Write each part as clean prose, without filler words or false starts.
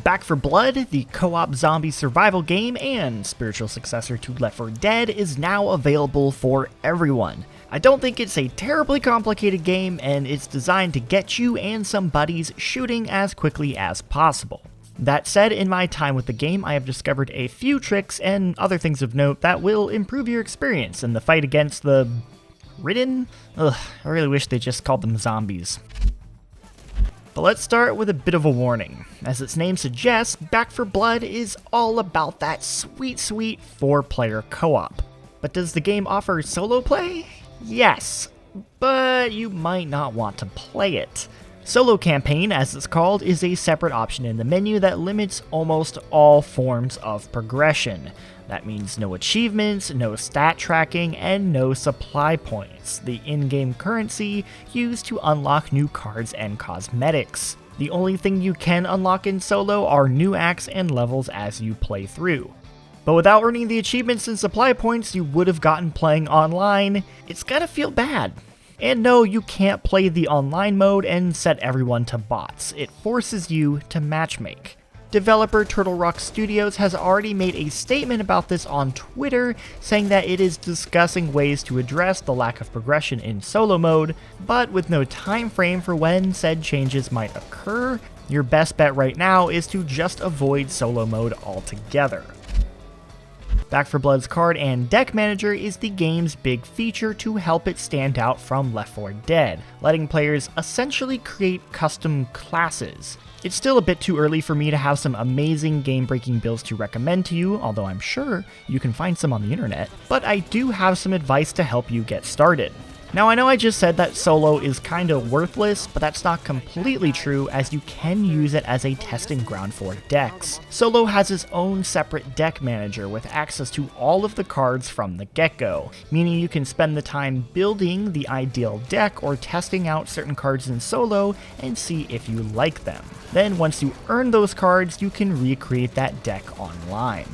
Back 4 Blood, the co-op zombie survival game and spiritual successor to Left 4 Dead, is now available for everyone. I don't think it's a terribly complicated game, and it's designed to get you and some buddies shooting as quickly as possible. That said, in my time with the game, I have discovered a few tricks and other things of note that will improve your experience in the fight against the ridden? Ugh, I really wish they just called them zombies. But let's start with a bit of a warning. As its name suggests, Back 4 Blood is all about that sweet 4-player co-op. But does the game offer solo play? Yes, but you might not want to play it. Solo campaign, as it's called, is a separate option in the menu that limits almost all forms of progression. That means no achievements, no stat tracking, and no supply points, the in-game currency used to unlock new cards and cosmetics. The only thing you can unlock in solo are new acts and levels as you play through. But without earning the achievements and supply points you would have gotten playing online, it's gotta feel bad. And no, you can't play the online mode and set everyone to bots. It forces you to matchmake. Developer Turtle Rock Studios has already made a statement about this on Twitter, saying that it is discussing ways to address the lack of progression in solo mode, but with no time frame for when said changes might occur, your best bet right now is to just avoid solo mode altogether. Back 4 Blood's card and deck manager is the game's big feature to help it stand out from Left 4 Dead, letting players essentially create custom classes. It's still a bit too early for me to have some amazing game-breaking builds to recommend to you, although I'm sure you can find some on the internet, but I do have some advice to help you get started. Now I know I just said that solo is kinda worthless, but that's not completely true, as you can use it as a testing ground for decks. Solo has its own separate deck manager with access to all of the cards from the get-go, meaning you can spend the time building the ideal deck or testing out certain cards in solo and see if you like them. Then once you earn those cards, you can recreate that deck online.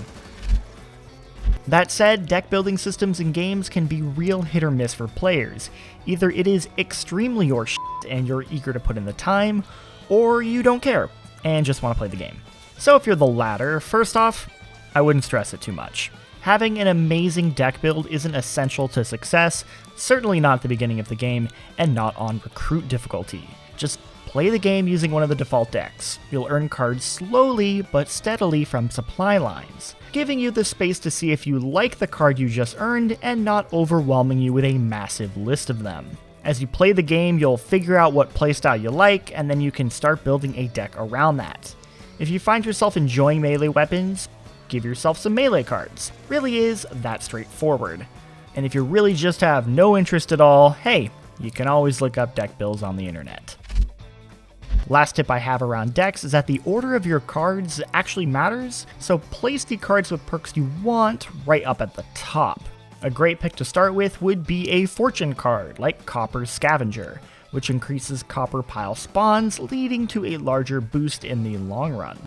That said, deck building systems in games can be real hit or miss for players. Either it is extremely your shit and you're eager to put in the time, or you don't care and just want to play the game. So if you're the latter, first off, I wouldn't stress it too much. Having an amazing deck build isn't essential to success, certainly not at the beginning of the game, and not on recruit difficulty. Just play the game using one of the default decks. You'll earn cards slowly but steadily from supply lines, giving you the space to see if you like the card you just earned and not overwhelming you with a massive list of them. As you play the game, you'll figure out what playstyle you like, and then you can start building a deck around that. If you find yourself enjoying melee weapons, give yourself some melee cards. Really is that straightforward. And if you really just have no interest at all, hey, you can always look up deck builds on the internet. Last tip I have around decks is that the order of your cards actually matters, so place the cards with perks you want right up at the top. A great pick to start with would be a fortune card, like Copper's Scavenger, which increases copper pile spawns, leading to a larger boost in the long run.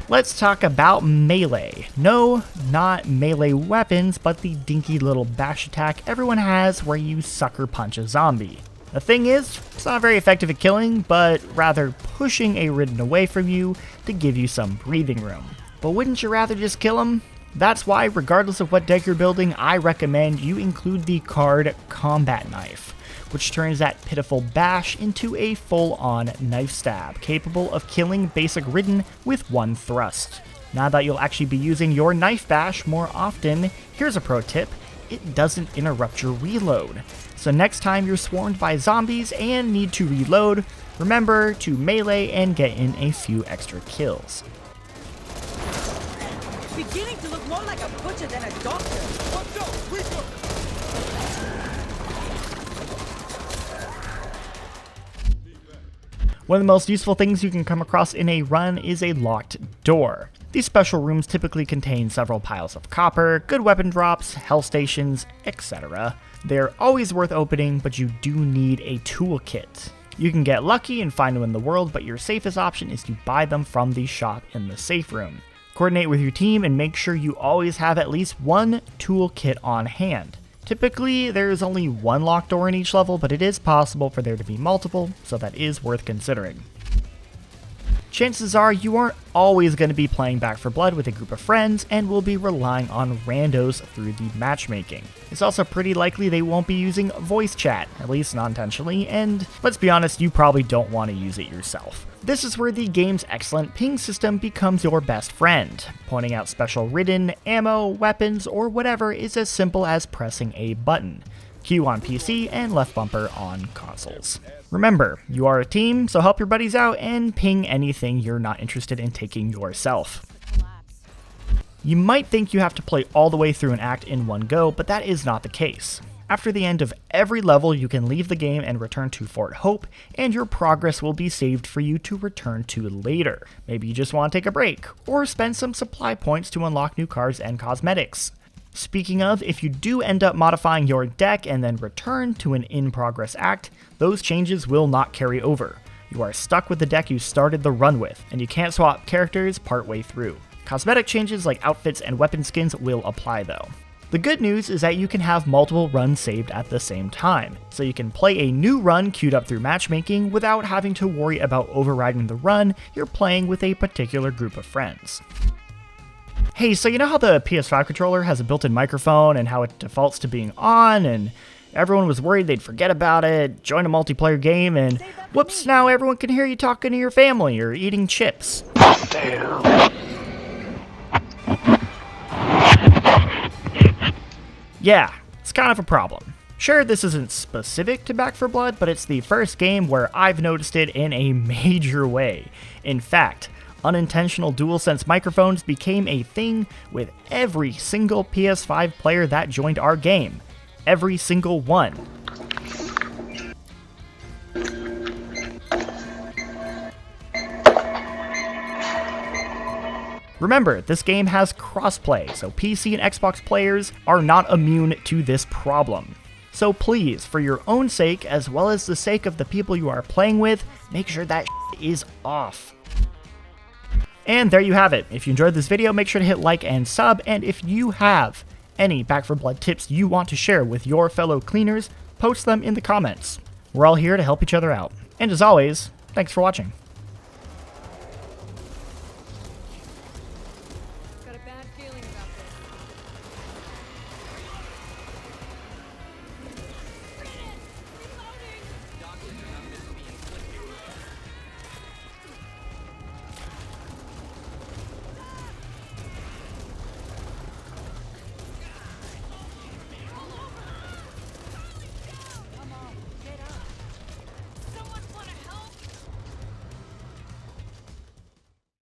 Let's talk about melee. No, not melee weapons, but the dinky little bash attack everyone has where you sucker punch a zombie. The thing is, it's not very effective at killing, but rather pushing a ridden away from you to give you some breathing room. But wouldn't you rather just kill him? That's why, regardless of what deck you're building, I recommend you include the card Combat Knife, which turns that pitiful bash into a full-on knife stab, capable of killing basic ridden with one thrust. Now that you'll actually be using your knife bash more often, here's a pro tip: it doesn't interrupt your reload. So next time you're swarmed by zombies and need to reload, remember to melee and get in a few extra kills. Beginning to look more like a butcher than a doctor. Let's go! One of the most useful things you can come across in a run is a locked door. These special rooms typically contain several piles of copper, good weapon drops, health stations, etc. They're always worth opening, but you do need a toolkit. You can get lucky and find them in the world, but your safest option is to buy them from the shop in the safe room. Coordinate with your team and make sure you always have at least one toolkit on hand. Typically, there's only one locked door in each level, but it is possible for there to be multiple, so that is worth considering. chances are you aren't always going to be playing Back 4 Blood with a group of friends and will be relying on randos through the matchmaking. It's also pretty likely they won't be using voice chat, at least not intentionally, and let's be honest, you probably don't want to use it yourself. This is where the game's excellent ping system becomes your best friend. Pointing out special ridden, ammo, weapons, or whatever is as simple as pressing a button. Q on PC and left bumper on consoles. Remember, you are a team, so help your buddies out and ping anything you're not interested in taking yourself. You might think you have to play all the way through an act in one go, but that is not the case. After the end of every level, you can leave the game and return to Fort Hope, and your progress will be saved for you to return to later. Maybe you just want to take a break, or spend some supply points to unlock new cars and cosmetics. Speaking of, if you do end up modifying your deck and then return to an in-progress act, those changes will not carry over. You are stuck with the deck you started the run with, and you can't swap characters partway through. Cosmetic changes like outfits and weapon skins will apply though. The good news is that you can have multiple runs saved at the same time, so you can play a new run queued up through matchmaking without having to worry about overriding the run you're playing with a particular group of friends. Hey, so you know how the PS5 controller has a built-in microphone and how it defaults to being on, and everyone was worried they'd forget about it, join a multiplayer game, and whoops, now everyone can hear you talking to your family or eating chips. Yeah, it's kind of a problem. Sure, this isn't specific to Back 4 Blood, but it's the first game where I've noticed it in a major way. In fact, unintentional DualSense microphones became a thing with every single PS5 player that joined our game. Every single one. Remember, this game has crossplay, so PC and Xbox players are not immune to this problem. So please, for your own sake, as well as the sake of the people you are playing with, make sure that is off. And there you have it. If you enjoyed this video, make sure to hit like and sub, and if you have any Back 4 Blood tips you want to share with your fellow cleaners, post them in the comments. We're all here to help each other out. And as always, thanks for watching. Got a bad feeling about